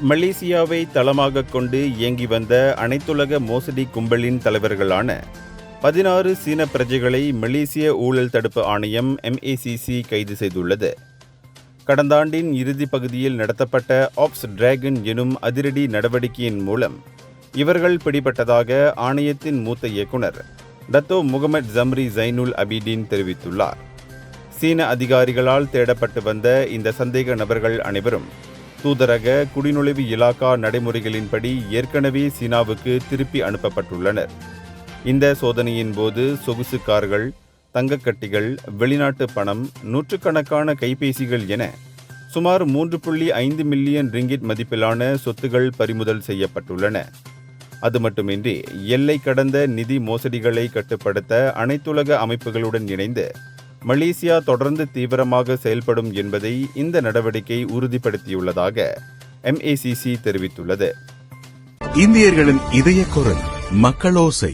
மலேசியாவை தளமாக கொண்டு இயங்கி வந்த அனைத்துலக மோசடி கும்பலின் தலைவர்களான 16 சீன பிரஜைகளை மலேசிய ஊழல் தடுப்பு ஆணையம் MACC கைது செய்துள்ளது. கடந்த ஆண்டின் இறுதி பகுதியில் நடத்தப்பட்ட ஆப்ஸ் டிராகன் எனும் அதிரடி நடவடிக்கையின் மூலம் இவர்கள் பிடிபட்டதாக ஆணையத்தின் மூத்த இயக்குனர் டத்தோ முகமது ஜம்ரி ஜைனுல் அபீடின் தெரிவித்துள்ளார். சீன அதிகாரிகளால் தேடப்பட்டு வந்த இந்த சந்தேக நபர்கள் அனைவரும் தூதரக குடிநுழைவு இலாகா நடைமுறைகளின்படி ஏற்கனவே சீனாவுக்கு திருப்பி அனுப்பப்பட்டுள்ளனர். இந்த சோதனையின் போது சொகுசு கார்கள், தங்கக்கட்டிகள், வெளிநாட்டு பணம், நூற்றுக்கணக்கான கைபேசிகள் என சுமார் 3.5 மில்லியன் ரிங்கிட் மதிப்பிலான சொத்துகள் பறிமுதல் செய்யப்பட்டுள்ளன. அது மட்டுமின்றி எல்லை கடந்த நிதி மோசடிகளை கட்டுப்படுத்த அனைத்துலக அமைப்புகளுடன் இணைந்து மலேசியா தொடர்ந்து தீவிரமாக செயல்படும் என்பதை இந்த நடவடிக்கை உறுதிப்படுத்தியுள்ளதாக MACC தெரிவித்துள்ளது. இந்தியர்களின் இதய குரல் மக்களோசை.